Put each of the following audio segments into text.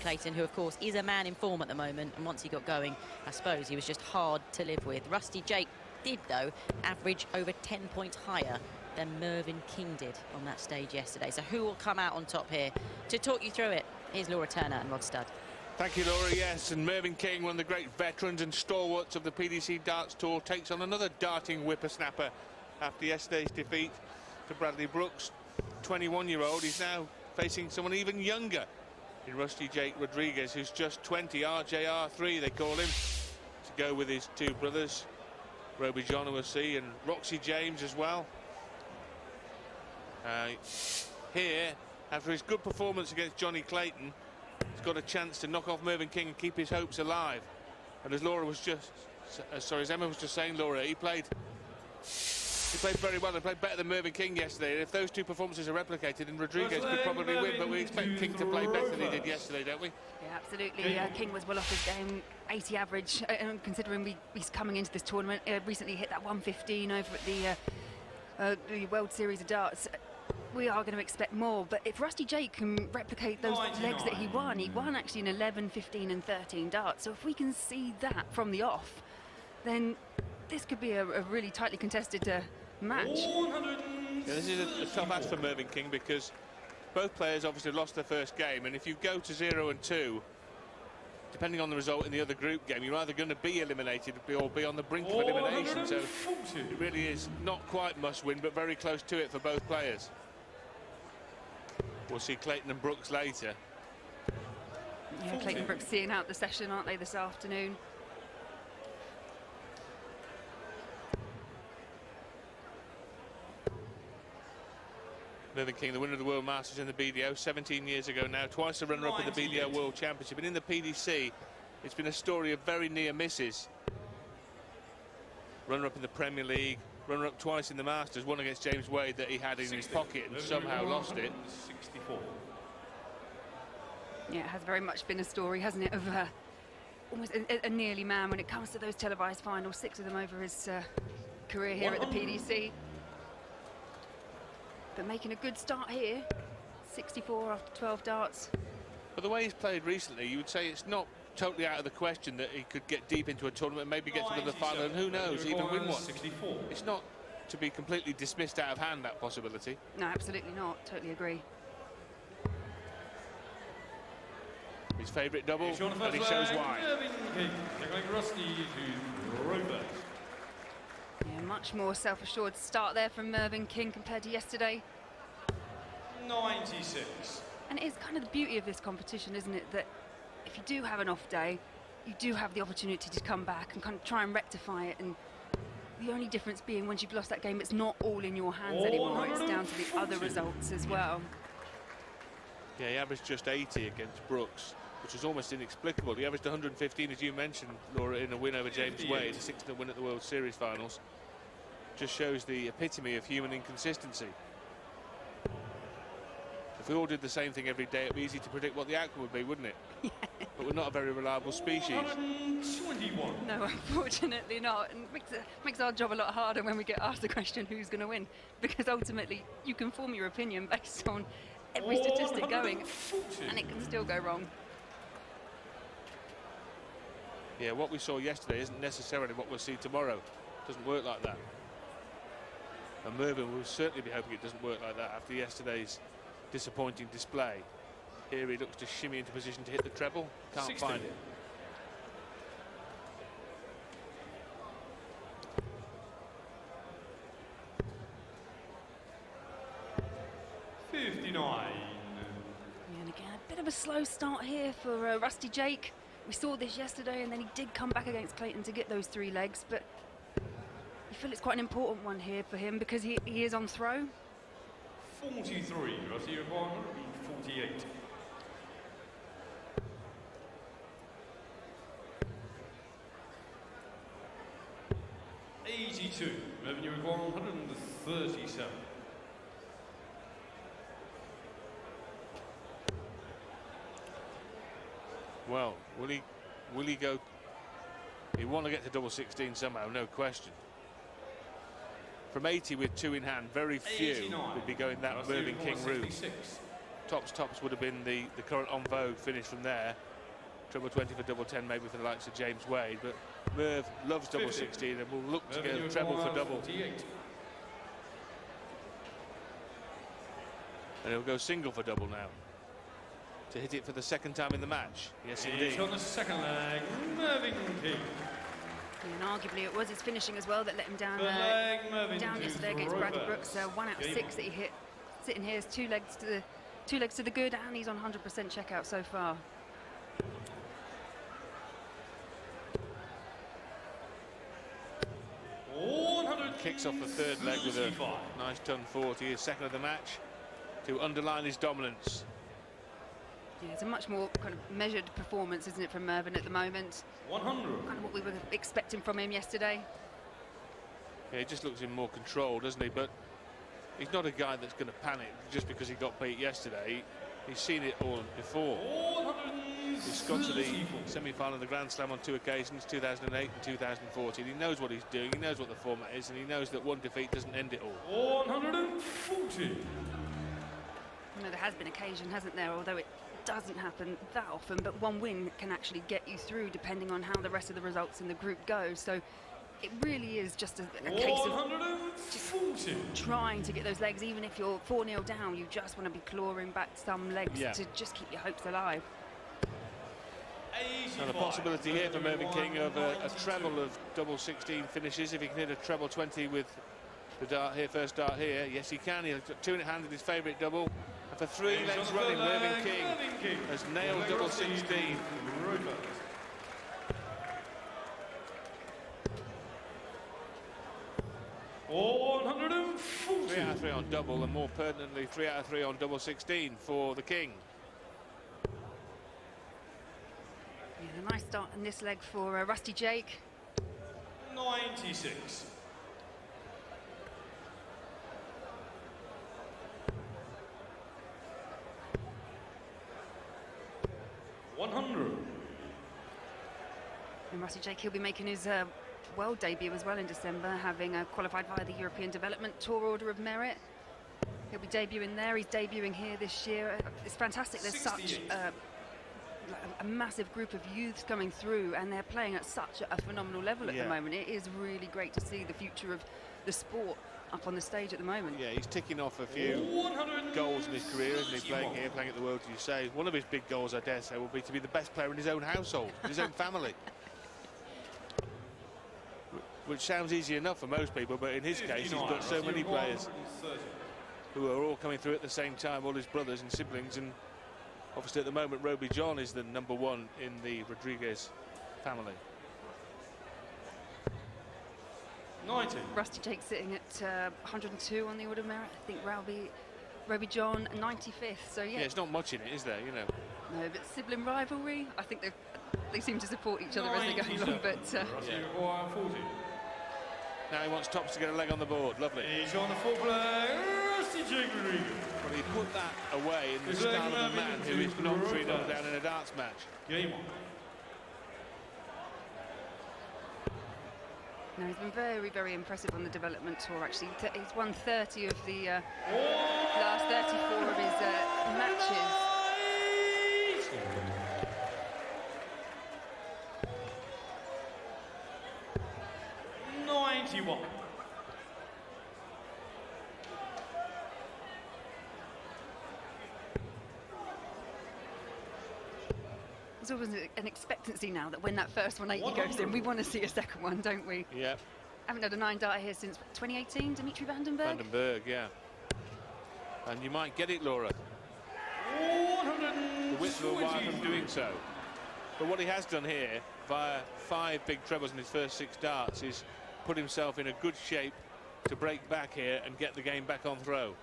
Clayton, who of course is a man in form at the moment, and once he got going, I suppose he was just hard to live with. Rusty Jake did, though, average over 10 points higher than Mervyn King did on that stage yesterday. So who will come out on top here? To talk you through it, here's Laura Turner and Rod Studd. Thank you, Laura. Yes, and Mervyn King, one of the great veterans and stalwarts of the PDC Darts Tour, takes on another darting whippersnapper after yesterday's defeat to Bradley Brooks. 21-year-old, he's now facing someone even younger in Rusty Jake Rodriguez, who's just 20, RJR3 they call him, to go with his two brothers, Roby John, who we'll see, and Roxy James as well. Here, after his good performance against Johnny Clayton, he's got a chance to knock off Mervyn King and keep his hopes alive. And as Laura was just, as Emma was just saying, Laura, he played very well. He played better than Mervyn King yesterday. And if those two performances are replicated, then Rodriguez could probably win. But we expect King to play better than he did yesterday, don't we? Yeah, absolutely. King was well off his game, 80 average. Considering he's coming into this tournament, recently hit that 115 over at the World Series of Darts. We are going to expect more, but if Rusty Jake can replicate those legs that he won actually in 11, 15 and 13 darts. So if we can see that from the off, then this could be a really tightly contested match. Yeah, this is a tough ask for Mervyn King, because both players obviously lost their first game, and if you go to 0 and 2, depending on the result in the other group game, you're either going to be eliminated or be on the brink of elimination. So it really is not quite must win, but very close to it for both players. We'll see Clayton and Brooks later. Yeah, Clayton and Brooks seeing out the session, aren't they, this afternoon? Mervyn King, the winner of the World Masters in the BDO 17 years ago now, twice a runner-up in the BDO World Championship. And in the PDC, it's been a story of very near misses. Runner-up in the Premier League, runner-up twice in the Masters, one against James Wade that he had in his pocket and somehow lost it. 64. Yeah, it has very much been a story, hasn't it, of almost a nearly man when it comes to those televised finals, 6 of them over his career here at the PDC. But making a good start here, 64 after 12 darts. But the way he's played recently, you would say it's not totally out of the question that he could get deep into a tournament, maybe get to another final, and who knows, even win one. 64. It's not to be completely dismissed out of hand, that possibility. No, absolutely not. Totally agree. His favourite double, and he shows why. Yeah, much more self-assured start there from Mervyn King compared to yesterday. 96. And it is kind of the beauty of this competition, isn't it, that if you do have an off day, you do have the opportunity to come back and kind of try and rectify it. And the only difference being, once you've lost that game, it's not all in your hands anymore. It's down to the other results as well. Yeah, he averaged just 80 against Brooks, which is almost inexplicable. He averaged 115, as you mentioned, Laura, in a win over James Wade, a 6-0 win at the World Series finals. Just shows the epitome of human inconsistency. If we all did the same thing every day, it'd be easy to predict what the outcome would be, wouldn't it? Yeah. But we're not a very reliable species. 121. No, unfortunately not. And makes our job a lot harder when we get asked the question who's going to win, because ultimately you can form your opinion based on every statistic going, and it can still go wrong. Yeah, what we saw yesterday isn't necessarily what we'll see tomorrow. It doesn't work like that. And Mervyn will certainly be hoping it doesn't work like that after yesterday's disappointing display. Here he looks to shimmy into position to hit the treble. Can't 60. find it. And again, a bit of a slow start here for Rusty Jake. We saw this yesterday, and then he did come back against Clayton to get those 3 legs, but I feel it's quite an important one here for him because he is on throw. 43, Rusty Jake 48. Mervyn, you were 137. Well, will he go? He want to get to double 16 somehow, no question. From 80 with 2 in hand, very few would be going that Mervyn King route. tops would have been the current on vogue finish from there. Treble 20 for double 10 maybe for the likes of James Wade, but Merv loves double 16 and will look to get a treble for double. 48. And he'll go single for double now to hit it for the second time in the match. Yes, indeed. It's on the second leg, Mervyn King. And arguably it was his finishing as well that let him down The leg, Mervyn down to yesterday against Bradley Rovers. Brooks. 1 out of Game 6 that he hit. Sitting here is two legs to the good, and he's on 100% checkout so far. Kicks off the third leg with a nice ton 40, his second of the match, to underline his dominance. Yeah, it's a much more kind of measured performance, isn't it, from Mervyn at the moment? 100. Kind of what we were expecting from him yesterday. Yeah, he just looks in more control, doesn't he? But he's not a guy that's going to panic just because he got beat yesterday. He's seen it all before. He's got to the semi-final of the Grand Slam on 2 occasions, 2008 and 2014. He knows what he's doing, he knows what the format is, and he knows that one defeat doesn't end it all. 140. You know, there has been occasion, hasn't there, although it doesn't happen that often, but one win can actually get you through depending on how the rest of the results in the group go. So it really is just a case of just trying to get those legs. Even if you're 4-0 down, you just want to be clawing back some legs to just keep your hopes alive. And a possibility here for Mervyn King of a treble of double 16 finishes if he can hit a treble 20 with the dart here, first dart here. Yes, he can. He's got 2 in hand with his favourite double. And for 3 legs running, Mervyn King has nailed double 16. 140. 3 out of 3 on double, and more pertinently 3 out of 3 on double 16 for the King. Yeah, a nice start in this leg for Rusty Jake. 96. And Rusty Jake, he'll be making his world debut as well in December, having qualified via the European Development Tour Order of Merit. He'll be debuting there. He's debuting here this year. It's fantastic. There's such a massive group of youths coming through, and they're playing at such a phenomenal level at the moment. It is really great to see the future of the sport up on the stage at the moment. Yeah, he's ticking off a few goals in his career, isn't he? Playing here, playing at the World, as you say. One of his big goals, I dare say, will be to be the best player in his own household, in his own family. Which sounds easy enough for most people, but in his case, he's got so many players who are all coming through at the same time, all his brothers and siblings, and obviously at the moment, Roby John is the #1 in the Rodriguez family. 90. Rusty Jake sitting at 102 on the Order of Merit. I think Roby John 95th. So yeah, It's not much in it, is there? You know. No, but sibling rivalry. I think they seem to support each other as they go along. But Rusty require 40. Now he wants Tops to get a leg on the board. Lovely. He's on the 4th leg. Rusty Jake Rodriguez. But he put that away in the style of a man who is not 3-0 down in a darts match. Game on. no, he's been very, very impressive on the development tour. Actually, he's won 30 of the last 34 of his matches. 91. There's always an expectancy now that when that first 180 goes in, we want to see a second one, don't we? Yeah. Haven't had a 9-dart here since 2018, Dimitri Vandenberg. Vandenberg, yeah. And you might get it, Laura. 120. The width will while from doing so. But what he has done here, via 5 big trebles in his first 6 darts, is put himself in a good shape to break back here and get the game back on throw.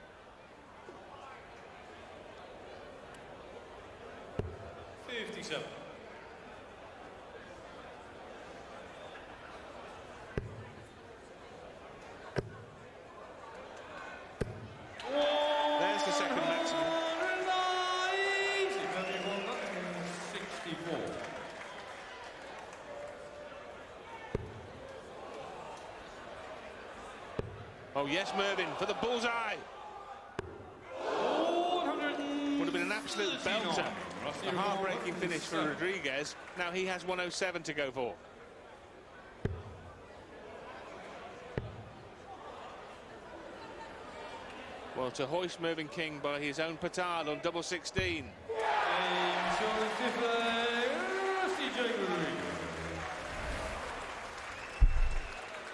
57. There's the second maximum. 64. Oh yes, Mervyn for the bullseye. Would have been a absolute belter. A heartbreaking finish for Rodriguez. Now he has 107 to go for. Well, to hoist Mervyn King by his own petard on double 16.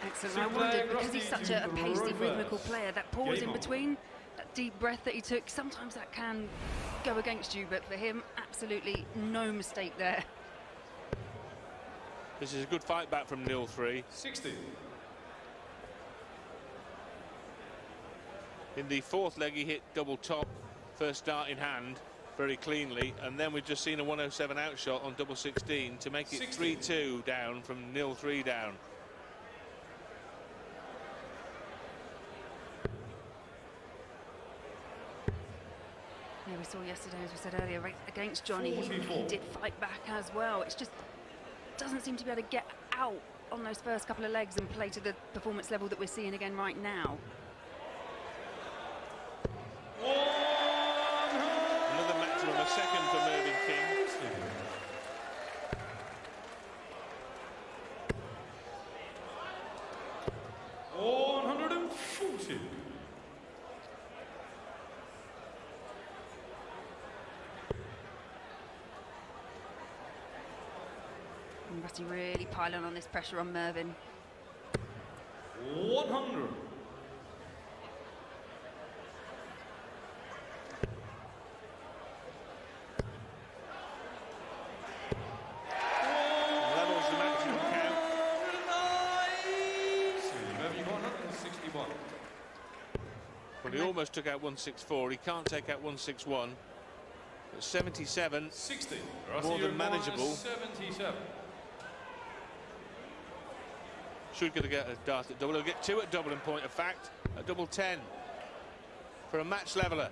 Excellent. I wondered, because he's such a pacey, rhythmical player, that pause in between, that deep breath that he took, sometimes that can go against you, but for him, absolutely no mistake there. This is a good fight back from 0-3. 60. In the fourth leg, he hit double top, first start in hand, very cleanly, and then we've just seen a 107 outshot on double 16 to make it 3-2 down from 0-3 down. Yeah, we saw yesterday, as we said earlier, against Johnny, he did fight back as well. It's just doesn't seem to be able to get out on those first couple of legs and play to the performance level that we're seeing again right now. Another maximum of second for Mervyn King. And Rusty really piling on this pressure on Mervyn. 100. Levels the maximum count. Mervyn, you got 161. Well, he almost took out 164. He can't take out 161. But 77. 60. More than manageable. 77. Should get a dart at double. He'll get two at double, in point of fact. A double 10 for a match leveler.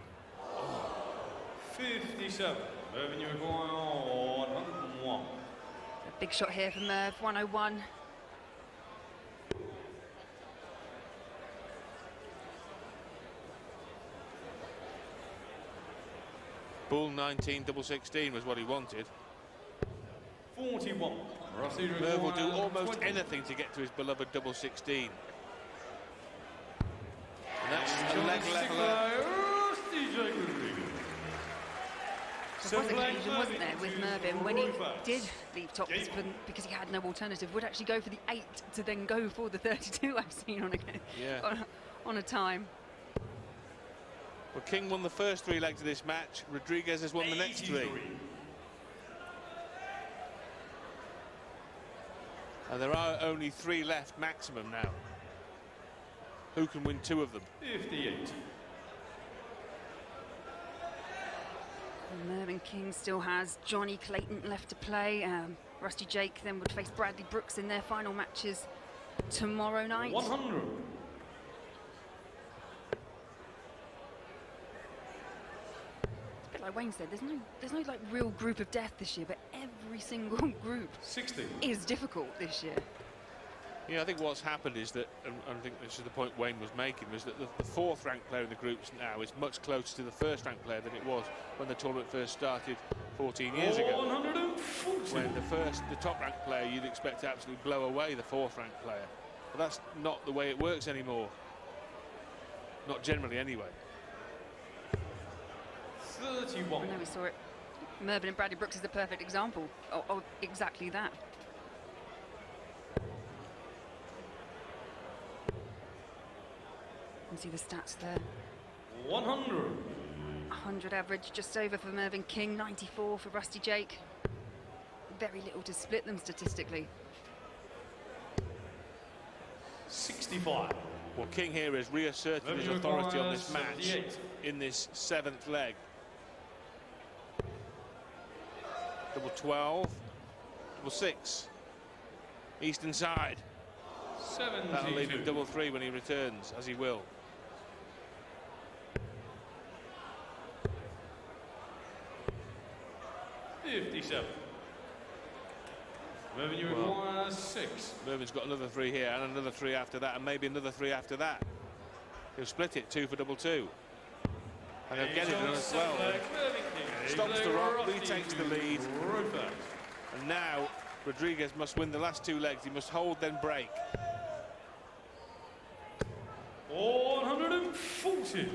57. Mervyn, you were going on 101. A big shot here for Merv, 101. Bull 19, double 16 was what he wanted. 41. Merv will do almost anything to get to his beloved double 16. And that's a leg leveler. There was occasion, wasn't there, with Mervyn, when he did leave top because he had no alternative, would actually go for the 8 to then go for the 32 I've seen on a time. Well, King won the first 3 legs of this match. Rodriguez has won the next 3. And there are only 3 left maximum now. Who can win 2 of them? 58. Mervyn King still has Johnny Clayton left to play. Rusty Jake then would face Bradley Brooks in their final matches tomorrow night. 100. It's a bit like Wayne said, there's no like real group of death this year, but every single group 60. is difficult this year. Yeah, I think what's happened is that, and I think this is the point Wayne was making, was that the 4th ranked player in the groups now is much closer to the 1st ranked player than it was when the tournament first started 14 years ago. 140. When the top ranked player you'd expect to absolutely blow away the 4th ranked player. But that's not the way it works anymore. Not generally anyway. 31. I know we saw it. Mervyn and Bradley Brooks is the perfect example of exactly that. You can see the stats there. 100. 100 average, just over for Mervyn King, 94 for Rusty Jake. Very little to split them statistically. 65. Well, King here is reasserting his authority on this match in this 7th leg. Double 12, double 6. Eastern side. 72. That'll leave him double 3 when he returns, as he will. Mervyn, you require 6. Mervyn's got another 3 here and another 3 after that, and maybe another 3 after that. He'll split it 2 for double 2. And he'll get it done as well. stops the rock, retakes the lead. And now Rodriguez must win the last 2 legs. He must hold, then break. 140.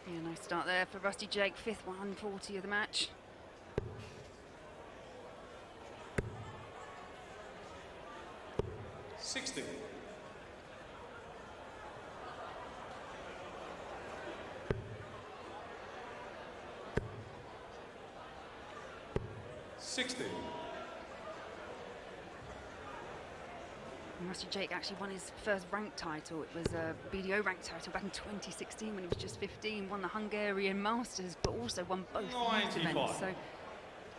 Yeah, nice start there for Rusty Jake, 5th 140 of the match. $60. $60. And Rusty Jake actually won his first rank title. It was a BDO rank title back in 2016 when he was just 15. Won the Hungarian Masters, but also won both youth events. So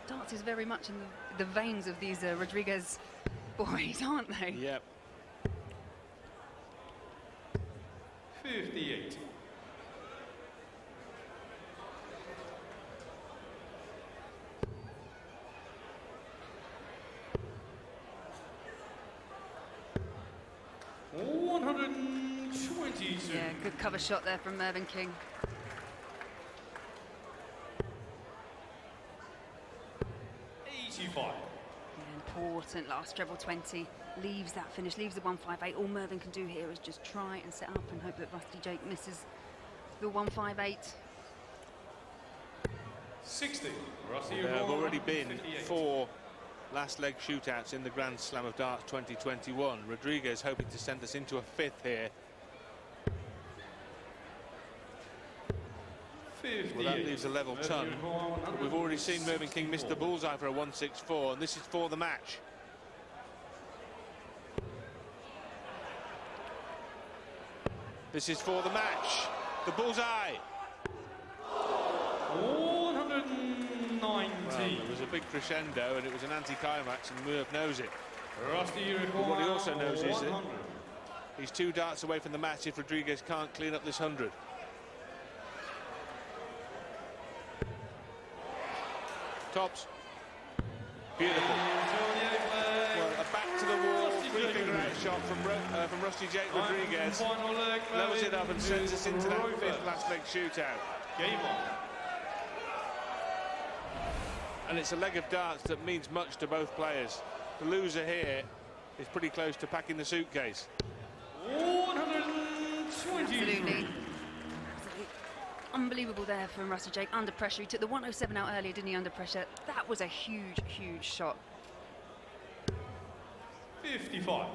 darts is very much in the veins of these Rodriguez boys, aren't they? Yep. 58. $122. Yeah, good cover shot there from Mervyn King. 85. Yeah, important last treble 20. Leaves that finish, leaves the 158. All Mervyn can do here is just try and set up and hope that Rusty Jake misses the 158. 60. Rusty, There have already been 158. 4 last leg shootouts in the Grand Slam of Darts 2021. Rodriguez hoping to send us into a 5th here. 58. Well, that leaves a level ton. But we've already seen Mervyn King miss the bullseye for a 164, and this is for the match. This is for the match. The bullseye. 119. Well, there was a big crescendo, and it was an anti-climax, and Merv knows it. Rusty, But what he also knows is that 100. he's 2 darts away from the match if Rodriguez can't clean up this 100. Tops. Beautiful. Well, a back to the wall, 3-finger out shot from Rusty Jake Rodriguez. Levels it up and sends us into that 5th last leg shootout. Game on. And it's a leg of darts that means much to both players. The loser here is pretty close to packing the suitcase. 123. Absolutely. Unbelievable there from Rusty Jake, under pressure. He took the 107 out earlier, didn't he, under pressure? That was a huge, huge shot. 55.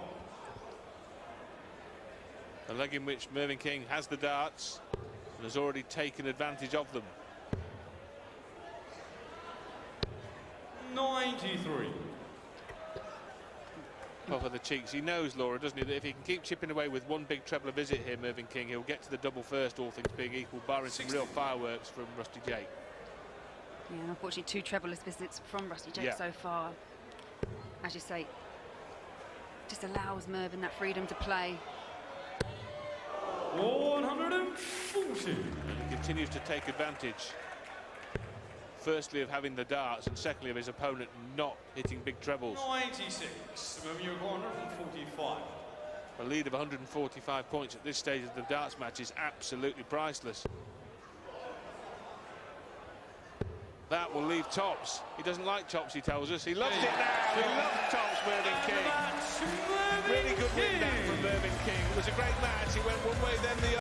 A leg in which Mervyn King has the darts and has already taken advantage of them. 93. Puff of the cheeks. He knows, Laura, doesn't he, that if he can keep chipping away with 1 big treble visit here, Mervyn King, he'll get to the double first, all things being equal, barring some real fireworks from Rusty Jake. Yeah, and unfortunately 2 trebleless visits from Rusty Jake Yeah. so far. As you say, just allows Mervyn that freedom to play. 140. He continues to take advantage, firstly of having the darts, and secondly of his opponent not hitting big trebles. 96. Remember, you're going 145. A lead of 145 points at this stage of the darts match is absolutely priceless. That will leave tops. He doesn't like tops, he tells us. He loves it now. He loves tops, Mervyn King. Really good win that from Mervyn King. It was a great match. He went one way, then the